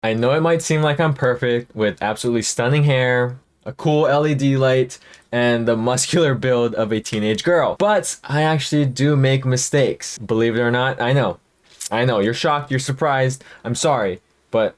I know it might seem like I'm perfect with absolutely stunning hair, a cool LED light, and the muscular build of a teenage girl, but I actually do make mistakes. Believe it or not, I know. I know, you're shocked, you're surprised, I'm sorry, but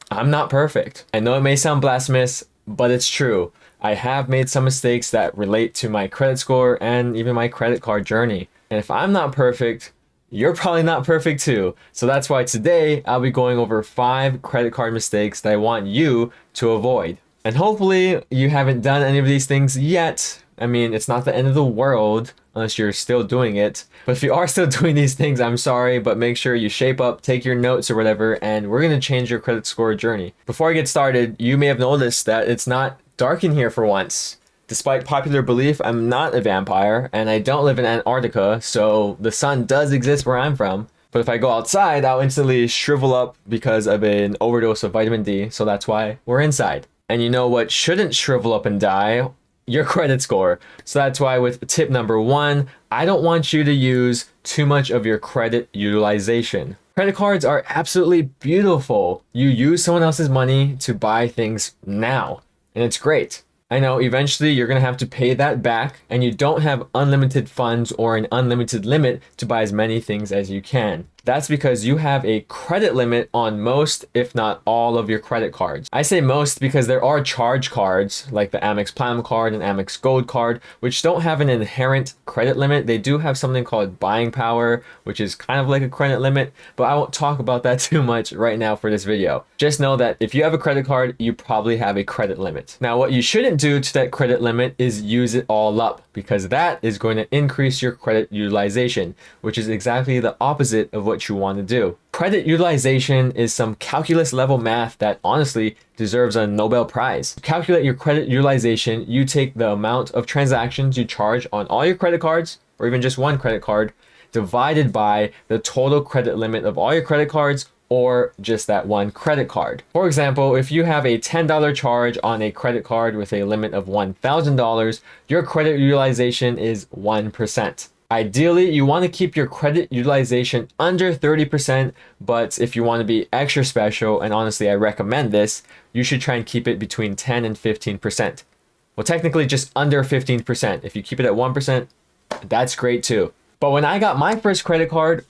I'm not perfect. I know it may sound blasphemous, but it's true. I have made some mistakes that relate to my credit score and even my credit card journey. And if I'm not perfect, you're probably not perfect too. So that's why today I'll be going over 5 credit card mistakes that I want you to avoid. And hopefully you haven't done any of these things yet. I mean, it's not the end of the world unless you're still doing it. But if you are still doing these things, I'm sorry, but make sure you shape up, take your notes or whatever, and we're gonna change your credit score journey. Before I get started, you may have noticed that it's not dark in here for once. Despite popular belief, I'm not a vampire and I don't live in Antarctica, so the sun does exist where I'm from. But if I go outside, I'll instantly shrivel up because of an overdose of vitamin D, so that's why we're inside. And you know what shouldn't shrivel up and die? Your credit score. So that's why with tip number 1, I don't want you to use too much of your credit utilization. Credit cards are absolutely beautiful. You use someone else's money to buy things now, and it's great. I know eventually you're going to have to pay that back, and you don't have unlimited funds or an unlimited limit to buy as many things as you can. That's because you have a credit limit on most, if not all, of your credit cards. I say most because there are charge cards like the Amex Platinum card and Amex Gold card, which don't have an inherent credit limit. They do have something called buying power, which is kind of like a credit limit, but I won't talk about that too much right now for this video. Just know that if you have a credit card, you probably have a credit limit. Now, what you shouldn't do to that credit limit is use it all up, because that is going to increase your credit utilization, which is exactly the opposite of what you want to do. Credit utilization is some calculus level math that honestly deserves a Nobel Prize. To calculate your credit utilization, you take the amount of transactions you charge on all your credit cards, or even just one credit card, divided by the total credit limit of all your credit cards, or just that one credit card. For example, if you have a $10 charge on a credit card with a limit of $1,000, your credit utilization is 1%. Ideally, you want to keep your credit utilization under 30%, but if you want to be extra special, and honestly I recommend this, you should try and keep it between 10 and 15%. Well, technically just under 15%. If you keep it at 1%, that's great too. But when I got my first credit card,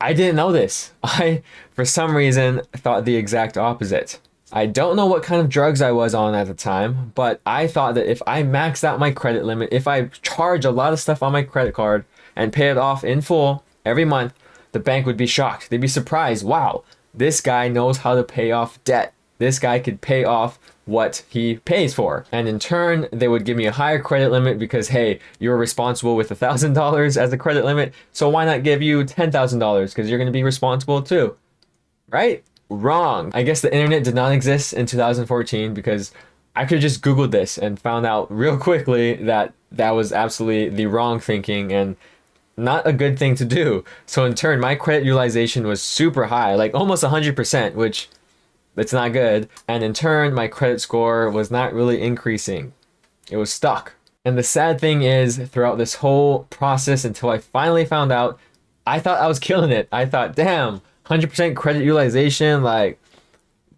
I didn't know this. I, for some reason, thought the exact opposite. I don't know what kind of drugs I was on at the time, but I thought that if I maxed out my credit limit, if I charge a lot of stuff on my credit card and pay it off in full every month, the bank would be shocked. They'd be surprised. Wow, this guy knows how to pay off debt. This guy could pay off what he pays for. And in turn, they would give me a higher credit limit because, hey, you're responsible with $1,000 as a credit limit, so why not give you $10,000 because you're going to be responsible too, right? Wrong. I guess the internet did not exist in 2014 because I could have just Googled this and found out real quickly that that was absolutely the wrong thinking and not a good thing to do. So in turn, my credit utilization was super high, like almost 100%, which it's not good. And in turn, my credit score was not really increasing. It was stuck. And the sad thing is, throughout this whole process until I finally found out, I thought I was killing it. I thought, damn, 100% credit utilization, like,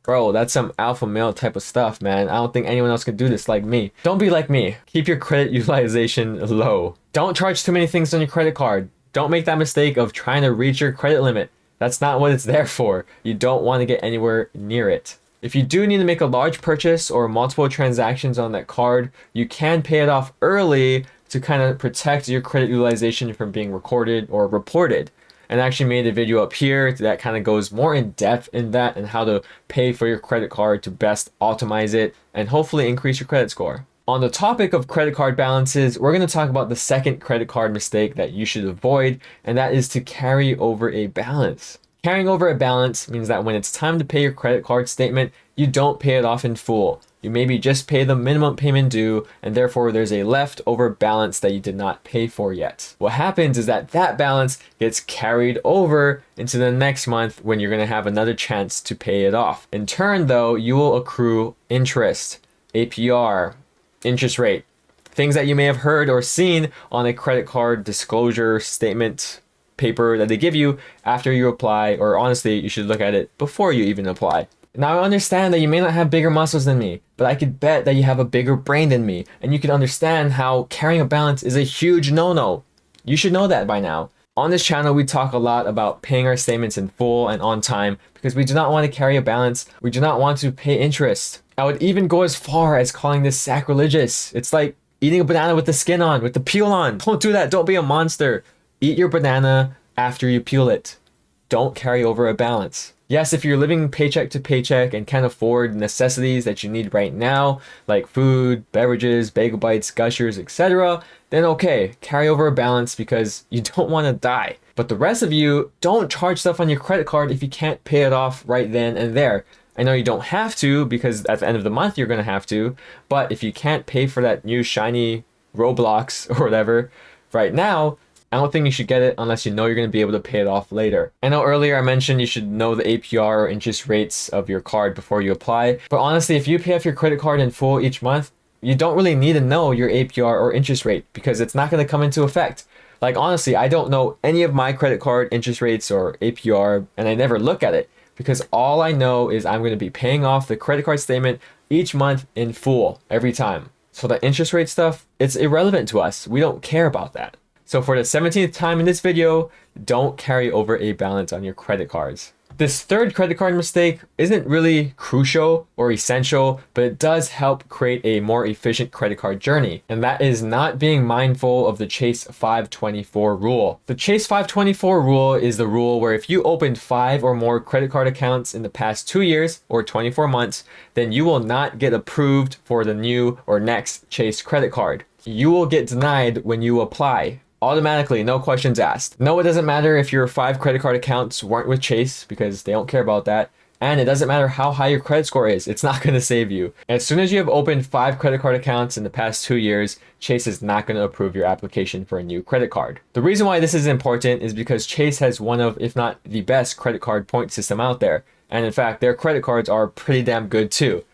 bro, that's some alpha male type of stuff, man. I don't think anyone else could do this like me. Don't be like me. Keep your credit utilization low. Don't charge too many things on your credit card. Don't make that mistake of trying to reach your credit limit. That's not what it's there for. You don't want to get anywhere near it. If you do need to make a large purchase or multiple transactions on that card, you can pay it off early to kind of protect your credit utilization from being recorded or reported. And I actually made a video up here that kind of goes more in depth in that and how to pay for your credit card to best optimize it and hopefully increase your credit score. On the topic of credit card balances, we're going to talk about the second credit card mistake that you should avoid, and that is to carry over a balance. Carrying over a balance means that when it's time to pay your credit card statement, you don't pay it off in full. You maybe just pay the minimum payment due, and therefore there's a leftover balance that you did not pay for yet. What happens is that that balance gets carried over into the next month when you're going to have another chance to pay it off. In turn, though, you will accrue interest, APR, interest rate, things that you may have heard or seen on a credit card disclosure statement paper that they give you after you apply, or honestly, you should look at it before you even apply. Now, I understand that you may not have bigger muscles than me, but I could bet that you have a bigger brain than me, and you can understand how carrying a balance is a huge no-no. You should know that by now. On this channel, we talk a lot about paying our statements in full and on time because we do not want to carry a balance. We do not want to pay interest. I would even go as far as calling this sacrilegious. It's like eating a banana with the skin on, with the peel on. Don't do that. Don't be a monster. Eat your banana after you peel it. Don't carry over a balance. Yes, if you're living paycheck to paycheck and can't afford necessities that you need right now, like food, beverages, bagel bites, gushers, etc., then okay, carry over a balance because you don't want to die. But the rest of you, don't charge stuff on your credit card if you can't pay it off right then and there. I know you don't have to because at the end of the month you're going to have to, but if you can't pay for that new shiny Roblox or whatever right now, I don't think you should get it unless you know you're going to be able to pay it off later. I know earlier I mentioned you should know the APR or interest rates of your card before you apply, but honestly, if you pay off your credit card in full each month, you don't really need to know your APR or interest rate because it's not going to come into effect. Like honestly, I don't know any of my credit card interest rates or APR, and I never look at it because all I know is I'm going to be paying off the credit card statement each month in full every time. So the interest rate stuff, it's irrelevant to us. We don't care about that. So for the 17th time in this video, don't carry over a balance on your credit cards. This third credit card mistake isn't really crucial or essential, but it does help create a more efficient credit card journey. And that is not being mindful of the Chase 524 rule. The Chase 524 rule is the rule where if you opened 5 or more credit card accounts in the past 2 years or 24 months, then you will not get approved for the new or next Chase credit card. You will get denied when you apply. Automatically, no questions asked. No, it doesn't matter if your 5 credit card accounts weren't with Chase because they don't care about that. And it doesn't matter how high your credit score is, it's not going to save you. As soon as you have opened 5 credit card accounts in the past 2 years, Chase is not going to approve your application for a new credit card. The reason why this is important is because Chase has one of, if not the best credit card point system out there. And in fact, their credit cards are pretty damn good too.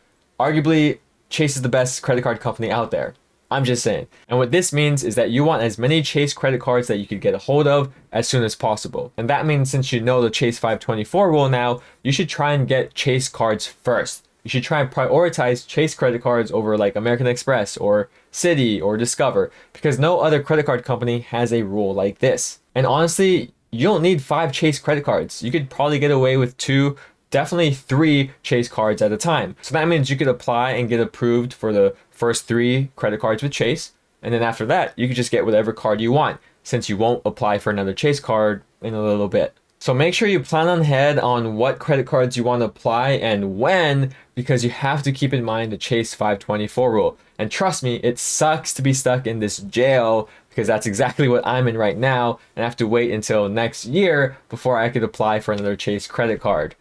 Arguably, Chase is the best credit card company out there. I'm just saying. And what this means is that you want as many Chase credit cards that you could get a hold of as soon as possible. And that means since you know the Chase 524 rule now, you should try and get Chase cards first. You should try and prioritize Chase credit cards over like American Express or Citi or Discover because no other credit card company has a rule like this. And honestly, you don't need 5 Chase credit cards. You could probably get away with 2, definitely 3 Chase cards at a time. So that means you could apply and get approved for the first 3 credit cards with Chase. And then after that, you could just get whatever card you want since you won't apply for another Chase card in a little bit. So make sure you plan ahead on what credit cards you want to apply and when, because you have to keep in mind the Chase 524 rule. And trust me, it sucks to be stuck in this jail because that's exactly what I'm in right now and I have to wait until next year before I could apply for another Chase credit card.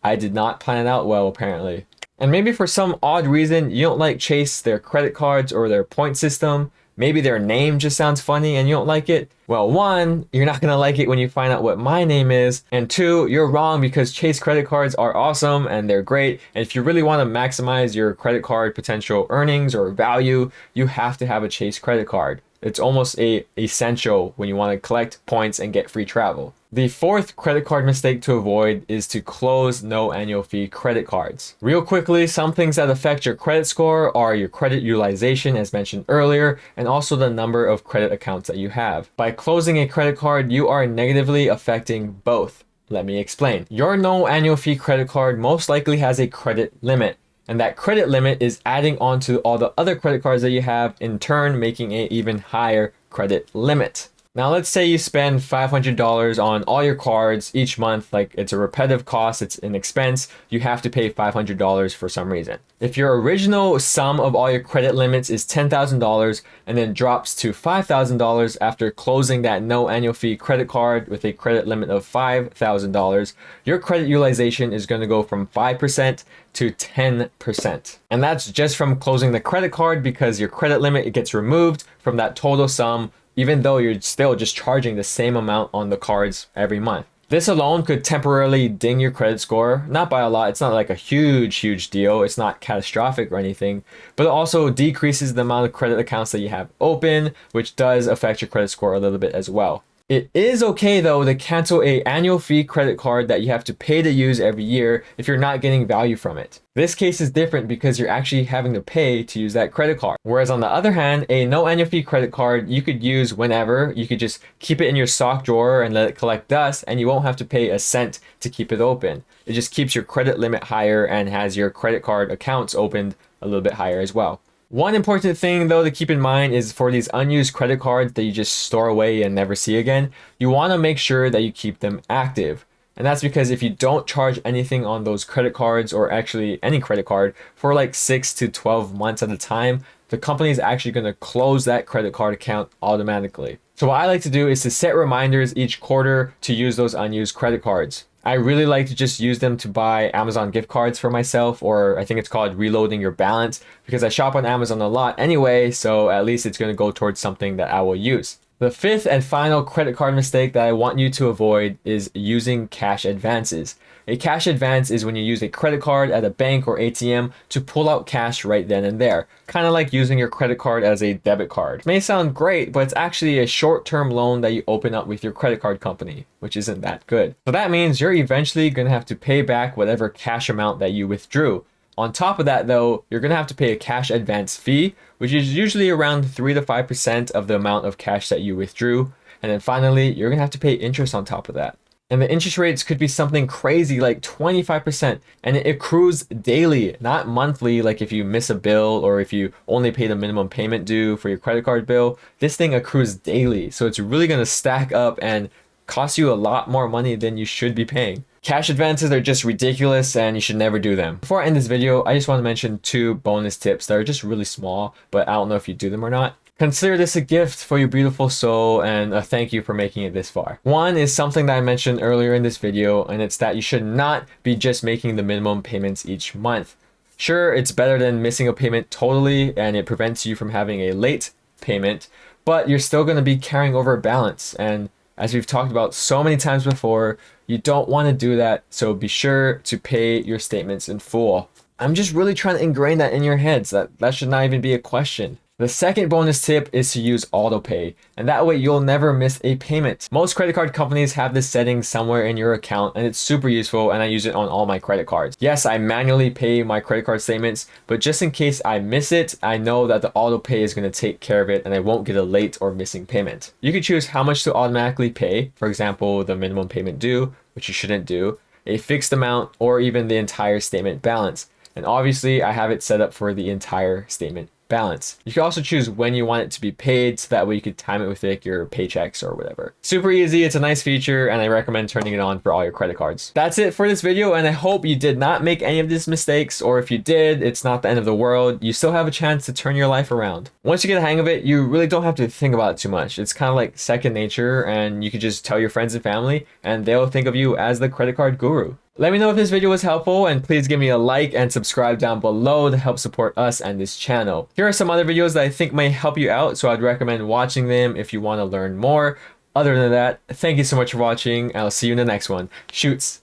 I did not plan it out well, apparently. And maybe for some odd reason, you don't like Chase, their credit cards, or their point system. Maybe their name just sounds funny and you don't like it. Well, 1, you're not going to like it when you find out what my name is. And 2, you're wrong because Chase credit cards are awesome and they're great. And if you really want to maximize your credit card potential earnings or value, you have to have a Chase credit card. It's almost essential when you want to collect points and get free travel. The 4th credit card mistake to avoid is to close no annual fee credit cards. Real quickly, some things that affect your credit score are your credit utilization, as mentioned earlier, and also the number of credit accounts that you have. By closing a credit card, you are negatively affecting both. Let me explain. Your no annual fee credit card most likely has a credit limit. And that credit limit is adding on to all the other credit cards that you have, in turn making an even higher credit limit. Now let's say you spend $500 on all your cards each month, like it's a repetitive cost, it's an expense, you have to pay $500 for some reason. If your original sum of all your credit limits is $10,000 and then drops to $5,000 after closing that no annual fee credit card with a credit limit of $5,000, your credit utilization is going to go from 5% to 10%. And that's just from closing the credit card because your credit limit, it gets removed from that total sum even though you're still just charging the same amount on the cards every month. This alone could temporarily ding your credit score, not by a lot, it's not like a huge deal, it's not catastrophic or anything, but it also decreases the amount of credit accounts that you have open, which does affect your credit score a little bit as well. It is okay though to cancel a annual fee credit card that you have to pay to use every year if you're not getting value from it. This case is different because you're actually having to pay to use that credit card. Whereas on the other hand, a no annual fee credit card you could use whenever. You could just keep it in your sock drawer and let it collect dust, and you won't have to pay a cent to keep it open. It just keeps your credit limit higher and has your credit card accounts opened a little bit higher as well. One important thing though to keep in mind is for these unused credit cards that you just store away and never see again, you want to make sure that you keep them active. And that's because if you don't charge anything on those credit cards, or actually any credit card, for like 6 to 12 months at a time, the company is actually going to close that credit card account automatically. So what I like to do is to set reminders each quarter to use those unused credit cards. I really like to just use them to buy Amazon gift cards for myself, or I think it's called reloading your balance, because I shop on Amazon a lot anyway, so at least it's going to go towards something that I will use. The fifth and final credit card mistake that I want you to avoid is using cash advances. A cash advance is when you use a credit card at a bank or ATM to pull out cash right then and there. Kind of like using your credit card as a debit card. It may sound great, but it's actually a short-term loan that you open up with your credit card company, which isn't that good. So that means you're eventually going to have to pay back whatever cash amount that you withdrew. On top of that though, you're going to have to pay a cash advance fee, which is usually around 3 to 5% of the amount of cash that you withdrew. And then finally, you're going to have to pay interest on top of that. And the interest rates could be something crazy like 25%, and it accrues daily, not monthly, like if you miss a bill or if you only pay the minimum payment due for your credit card bill. This thing accrues daily, so it's really going to stack up and cost you a lot more money than you should be paying. Cash advances are just ridiculous and you should never do them. Before I end this video, I just want to mention 2 bonus tips that are just really small, but I don't know if you do them or not. Consider this a gift for your beautiful soul and a thank you for making it this far. One is something that I mentioned earlier in this video, and it's that you should not be just making the minimum payments each month. Sure, it's better than missing a payment totally and it prevents you from having a late payment, but you're still going to be carrying over a balance. And as we've talked about so many times before, you don't want to do that, so be sure to pay your statements in full. I'm just really trying to ingrain that in your heads, that should not even be a question. The second bonus tip is to use autopay, and that way you'll never miss a payment. Most credit card companies have this setting somewhere in your account, and it's super useful, and I use it on all my credit cards. Yes, I manually pay my credit card statements, but just in case I miss it, I know that the autopay is going to take care of it and I won't get a late or missing payment. You can choose how much to automatically pay, for example, the minimum payment due, which you shouldn't do, a fixed amount, or even the entire statement balance. And obviously, I have it set up for the entire statement balance. You can also choose when you want it to be paid, so that way you could time it with like your paychecks or whatever. Super easy, it's a nice feature, and I recommend turning it on for all your credit cards. That's it for this video, and I hope you did not make any of these mistakes, or if you did, it's not the end of the world. You still have a chance to turn your life around. Once you get the hang of it, you really don't have to think about it too much. It's kind of like second nature, and you can just tell your friends and family, and they'll think of you as the credit card guru. Let me know if this video was helpful, and please give me a like and subscribe down below to help support us and this channel. Here are some other videos that I think may help you out, so I'd recommend watching them if you want to learn more. Other than that, thank you so much for watching, and I'll see you in the next one. Shoots!